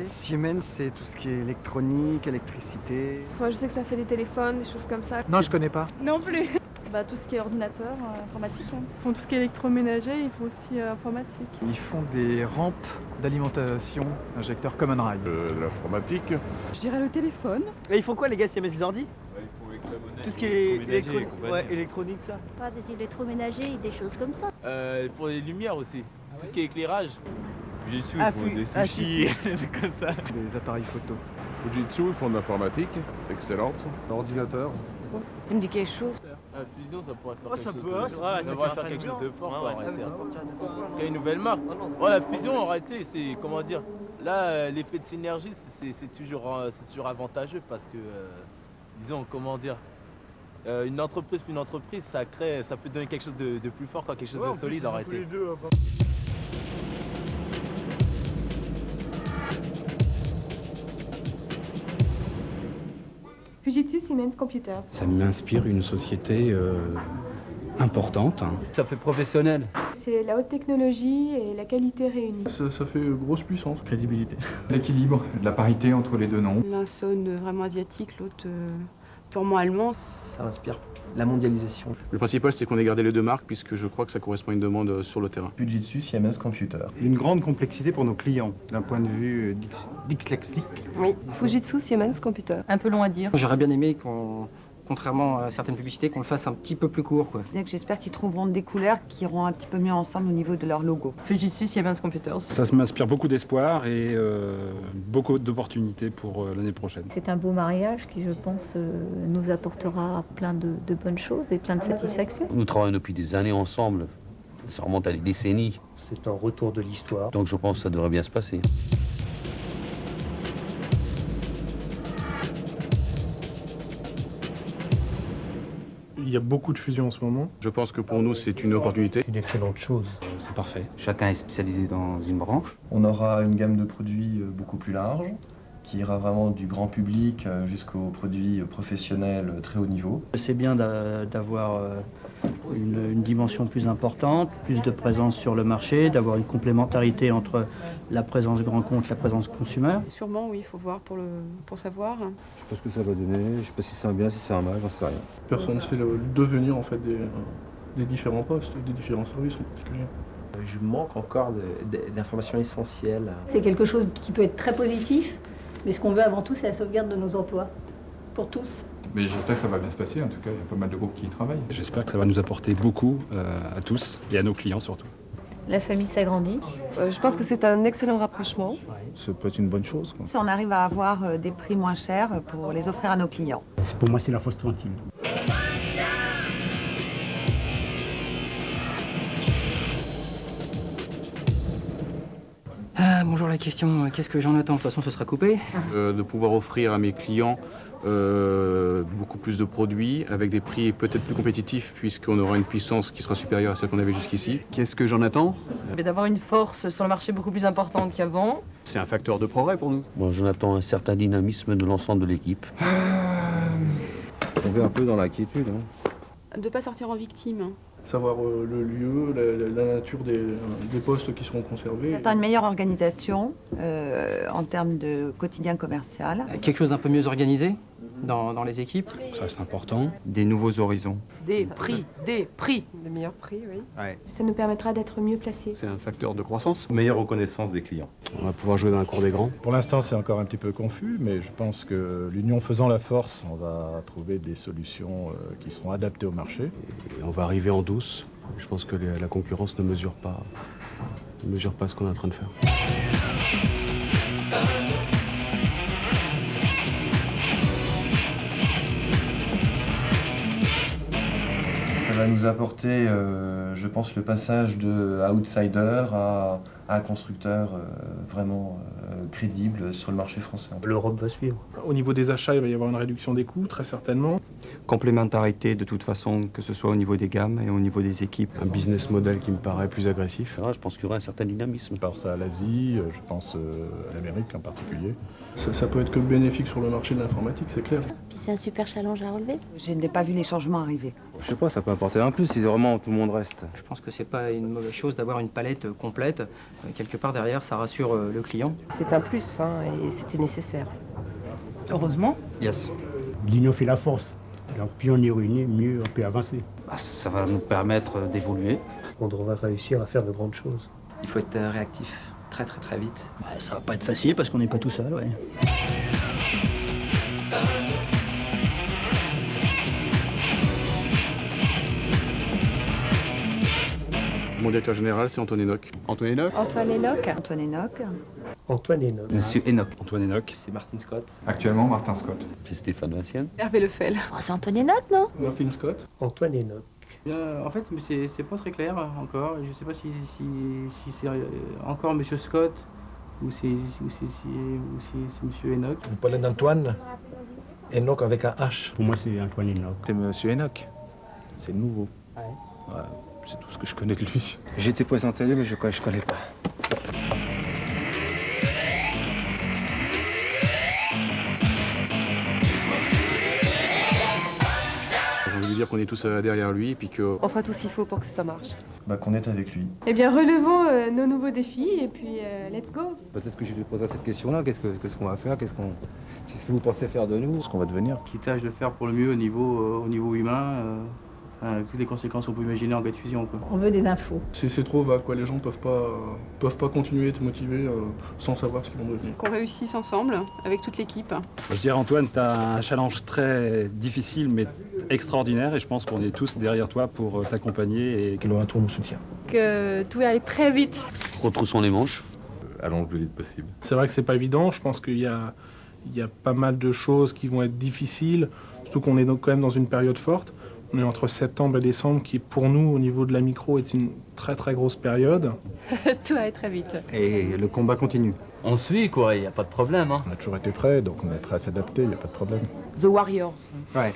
société. Siemens, c'est tout ce qui est électronique, électricité. Moi, je sais que ça fait des téléphones, des choses comme ça. Non, je connais pas. Non plus. Tout ce qui est ordinateur, informatique. Ils font tout ce qui est électroménager, ils font aussi informatique. Ils font des rampes d'alimentation, injecteurs Common Rail. L'informatique. Je dirais le téléphone. Et ils font quoi les gars, Siemens, les ordi? Ils font avec la monnaie. Tout ce qui est électronique, ça. Pas des électroménagers et des choses comme ça. Pour les lumières aussi, tout ce qui est éclairage. Fujitsu, Ah, ils font des sushis. des trucs comme ça. Des appareils photo. Fujitsu, ils font de l'informatique. Excellente. Ordinateur. Tu me dis quelque chose? La fusion, ça pourrait faire Oh, quelque ça chose peut, de... ouais, ça ça peut pourrait faire faire quelque chose de fort, ouais, quoi, ouais, arrêter. ouais. Il y a une nouvelle marque. Oh, la fusion, en réalité, c'est, comment dire, là, l'effet de synergie, c'est toujours avantageux parce que, disons, comment dire, une entreprise puis une entreprise, ça peut donner quelque chose de plus fort, quoi, quelque chose de solide, en réalité. Fujitsu Siemens Computers. Ça m'inspire une société importante. Ça fait professionnel. C'est la haute technologie et la qualité réunie. Ça fait grosse puissance. Crédibilité. L'équilibre, la parité entre les deux noms. L'un sonne vraiment asiatique, l'autre purement allemand. Ça inspire la mondialisation. Le principal, c'est qu'on ait gardé les deux marques, puisque je crois que ça correspond à une demande sur le terrain. Fujitsu Siemens Computer. Une grande complexité pour nos clients, d'un point de vue dyslexique. Oui, Fujitsu Siemens Computer. Un peu long à dire. J'aurais bien aimé contrairement à certaines publicités, qu'on le fasse un petit peu plus court, quoi. J'espère qu'ils trouveront des couleurs qui iront un petit peu mieux ensemble au niveau de leur logo. Fujitsu Siemens Computers. Ça m'inspire beaucoup d'espoir et beaucoup d'opportunités pour l'année prochaine. C'est un beau mariage qui, je pense, nous apportera plein de bonnes choses et plein de satisfaction. Nous travaillons depuis des années ensemble. Ça remonte à des décennies. C'est un retour de l'histoire. Donc je pense que ça devrait bien se passer. Il y a beaucoup de fusions en ce moment. Je pense que pour nous, c'est une opportunité. Une excellente chose. C'est parfait. Chacun est spécialisé dans une branche. On aura une gamme de produits beaucoup plus large, qui ira vraiment du grand public jusqu'aux produits professionnels très haut niveau. C'est bien d'avoir une dimension plus importante, plus de présence sur le marché, d'avoir une complémentarité entre la présence grand compte et la présence consumer. Sûrement, oui, il faut voir pour savoir. Je sais pas ce que ça va donner, je sais pas si c'est un bien, si c'est un mal, j'en sais rien. Personne ne sait le devenir en fait des différents postes, des différents services en particulier. Je manque encore d'informations essentielles. C'est quelque chose qui peut être très positif, mais ce qu'on veut avant tout, c'est la sauvegarde de nos emplois. Pour tous. Mais j'espère que ça va bien se passer, en tout cas, il y a pas mal de groupes qui y travaillent. J'espère que ça va nous apporter beaucoup à tous et à nos clients surtout. La famille s'agrandit. Je pense que c'est un excellent rapprochement. Ça peut être une bonne chose, quoi. Si on arrive à avoir des prix moins chers pour les offrir à nos clients. Pour moi, c'est la fosse tranquille. Bonjour, la question, qu'est-ce que j'en attends? De toute façon, ce sera coupé. De pouvoir offrir à mes clients beaucoup plus de produits avec des prix peut-être plus compétitifs puisqu'on aura une puissance qui sera supérieure à celle qu'on avait jusqu'ici. Qu'est-ce que j'en attends? D'avoir une force sur le marché beaucoup plus importante qu'avant. C'est un facteur de progrès pour nous. Moi, j'en attends un certain dynamisme de l'ensemble de l'équipe. On est un peu dans l'inquiétude. De ne pas sortir en victime. Savoir le lieu, la nature des postes qui seront conservés. Une meilleure organisation en termes de quotidien commercial. Quelque chose d'un peu mieux organisé dans les équipes. Ça c'est important. Des nouveaux horizons. Des prix. Des meilleurs prix, oui. Ouais. Ça nous permettra d'être mieux placés. C'est un facteur de croissance. Meilleure reconnaissance des clients. On va pouvoir jouer dans la cour des grands. Pour l'instant, c'est encore un petit peu confus, mais je pense que l'union faisant la force, on va trouver des solutions qui seront adaptées au marché. Et on va arriver en douce. Je pense que la concurrence ne mesure pas ce qu'on est en train de faire. Ça va nous apporter, je pense, le passage de outsider à un constructeur vraiment crédible sur le marché français. L'Europe va suivre. Au niveau des achats, il va y avoir une réduction des coûts, très certainement. Complémentarité de toute façon, que ce soit au niveau des gammes et au niveau des équipes. Un business model qui me paraît plus agressif. Je pense qu'il y aura un certain dynamisme. Je pense à l'Asie, je pense à l'Amérique en particulier. Ça peut être que bénéfique sur le marché de l'informatique, c'est clair. Puis c'est un super challenge à relever. Je n'ai pas vu les changements arriver. Je sais pas, ça peut apporter un plus si vraiment tout le monde reste. Je pense que c'est pas une mauvaise chose d'avoir une palette complète Quelque part derrière, ça rassure le client. C'est un plus hein, et c'était nécessaire. Heureusement. Yes. L'union fait la force. Donc plus on est réunis, mieux on peut avancer. Ça va nous permettre d'évoluer. On devrait réussir à faire de grandes choses. Il faut être réactif, très vite. Ça va pas être facile parce qu'on n'est pas tout seul, ouais. Mon directeur général, c'est Antoine Enoch. Antoine Enoch. Antoine Enoch. Antoine Enoch. Antoine Enoch. Monsieur Enoch. Antoine Enoch. C'est Martin Scott. Actuellement, Martin Scott. C'est Stéphane Vincienne. Hervé Lefel. C'est Antoine Enoch, non? Martin Scott. Antoine Enoch. En fait, c'est pas très clair encore. Je sais pas si c'est encore Monsieur Scott ou c'est Monsieur Enoch. Vous parlez d'Antoine Enoch avec un H. Pour moi, c'est Antoine Enoch. C'est Monsieur Enoch. C'est nouveau. Ouais. Ouais, c'est tout ce que je connais de lui. J'ai été présenté lui, mais je connais pas. J'ai envie de dire qu'on est tous derrière lui et puis que... On fera tout ce qu'il faut pour que ça marche. Qu'on est avec lui. Eh bien, relevons nos nouveaux défis et puis let's go. Peut-être que je lui poserai cette question-là. Qu'est-ce qu'on va faire? Qu'est-ce que vous pensez faire de nous? Ce qu'on va devenir. Tâche de faire pour le mieux au niveau humain. Avec toutes les conséquences qu'on peut imaginer en cas de fusion, quoi. On veut des infos. C'est trop vague, quoi. Les gens peuvent pas continuer à être motivés sans savoir ce qu'ils vont devenir. Qu'on réussisse ensemble avec toute l'équipe. Je dirais Antoine, tu as un challenge très difficile mais extraordinaire et je pense qu'on est tous derrière toi pour t'accompagner et que l'on a tout nous soutient. Que tout aille très vite. Retroussons les manches. Allons le plus vite possible. C'est vrai que c'est pas évident. Je pense qu'il y a pas mal de choses qui vont être difficiles, surtout qu'on est quand même dans une période forte. On est entre septembre et décembre qui, pour nous, au niveau de la micro, est une très grosse période. Tout aille très vite. Et le combat continue. On suit, quoi, il n'y a pas de problème. Hein. On a toujours été prêts, donc on est prêt à s'adapter, il n'y a pas de problème. The Warriors. Ouais.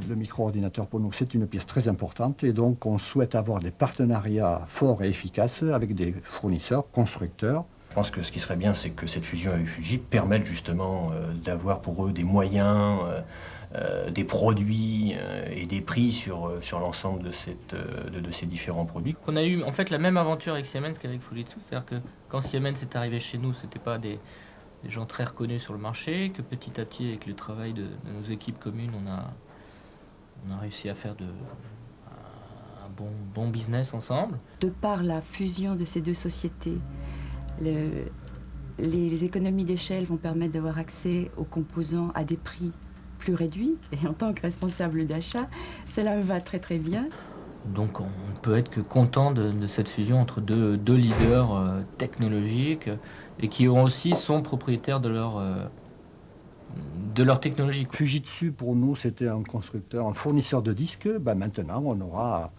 Le micro-ordinateur, pour nous, c'est une pièce très importante et donc on souhaite avoir des partenariats forts et efficaces avec des fournisseurs, constructeurs. Je pense que ce qui serait bien, c'est que cette fusion avec Fuji permette justement d'avoir pour eux des moyens, des produits et des prix sur l'ensemble de ces différents produits. On a eu en fait la même aventure avec Siemens qu'avec Fujitsu, c'est-à-dire que quand Siemens est arrivé chez nous, c'était pas des gens très reconnus sur le marché, que petit à petit, avec le travail de nos équipes communes, on a réussi à faire un bon business ensemble. De par la fusion de ces deux sociétés, les économies d'échelle vont permettre d'avoir accès aux composants à des prix plus réduits. Et en tant que responsable d'achat, cela me va très bien. Donc on ne peut être que content de cette fusion entre deux leaders technologiques et qui aussi sont propriétaires de leur technologie. Fujitsu, pour nous, c'était un constructeur, un fournisseur de disques. Maintenant, on aura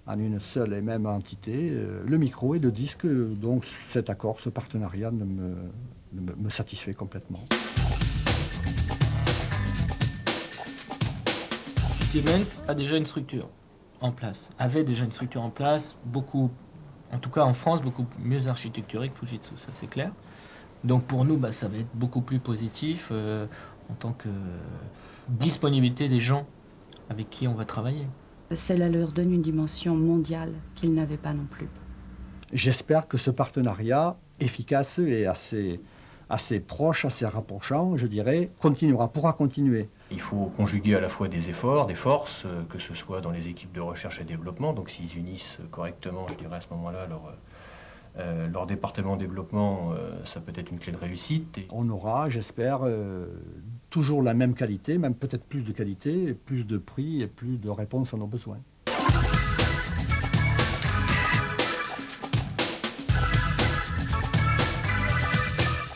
en une seule et même entité le micro et le disque. Donc cet accord, ce partenariat me satisfait complètement. Siemens a déjà une structure en place, avait déjà une structure en place, beaucoup, en tout cas en France, beaucoup mieux architecturée que Fujitsu, ça c'est clair. Donc pour nous, ça va être beaucoup plus positif en tant que disponibilité des gens avec qui on va travailler. Cela leur donne une dimension mondiale qu'ils n'avaient pas non plus. J'espère que ce partenariat efficace et assez proche, assez rapprochant, je dirais, pourra continuer. Il faut conjuguer à la fois des efforts, des forces, que ce soit dans les équipes de recherche et développement. Donc s'ils unissent correctement, je dirais à ce moment-là, leur département développement, ça peut être une clé de réussite. On aura, j'espère, toujours la même qualité, même peut-être plus de qualité, plus de prix et plus de réponses à nos besoins.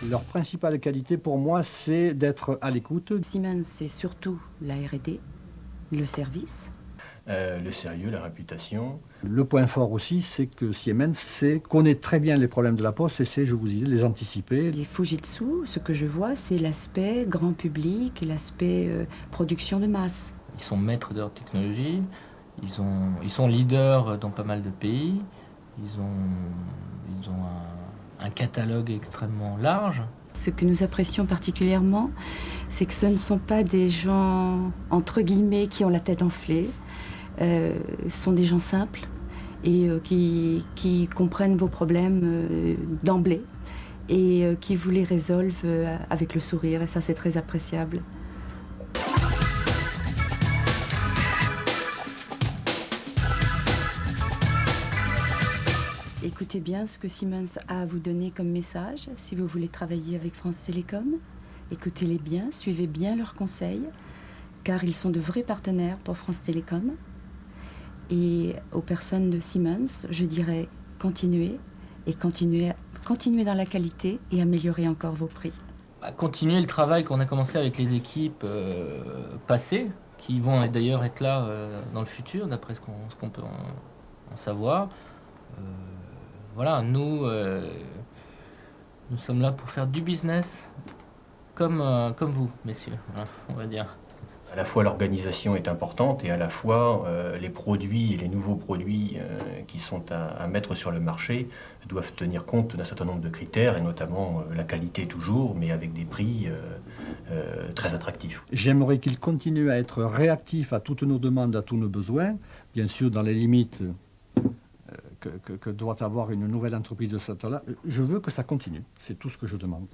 Leur principale qualité pour moi, c'est d'être à l'écoute. Siemens, c'est surtout la R&D, le service. Le sérieux, la réputation. Le point fort aussi, c'est que Siemens connaît très bien les problèmes de la poste et sait, je vous disais, les anticiper. Les Fujitsu, ce que je vois, c'est l'aspect grand public et l'aspect production de masse. Ils sont maîtres de leur technologie, ils sont leaders dans pas mal de pays, Ils ont un catalogue extrêmement large. Ce que nous apprécions particulièrement, c'est que ce ne sont pas des gens, entre guillemets, qui ont la tête enflée. Ce sont des gens simples et qui comprennent vos problèmes d'emblée et qui vous les résolvent avec le sourire. Et ça, c'est très appréciable. Écoutez bien ce que Siemens a à vous donner comme message si vous voulez travailler avec France Télécom. Écoutez-les bien, suivez bien leurs conseils, car ils sont de vrais partenaires pour France Télécom. Et aux personnes de Siemens, je dirais continuez et continuez dans la qualité et améliorez encore vos prix. Continuer le travail qu'on a commencé avec les équipes passées, qui vont d'ailleurs être là dans le futur, d'après ce qu'on peut en savoir. Voilà, nous sommes là pour faire du business comme vous, messieurs, voilà, on va dire. À la fois l'organisation est importante et à la fois les produits et les nouveaux produits qui sont à mettre sur le marché doivent tenir compte d'un certain nombre de critères et notamment la qualité toujours, mais avec des prix très attractifs. J'aimerais qu'il continue à être réactif à toutes nos demandes, à tous nos besoins, bien sûr dans les limites que doit avoir une nouvelle entreprise de ce temps-là. Je veux que ça continue, c'est tout ce que je demande.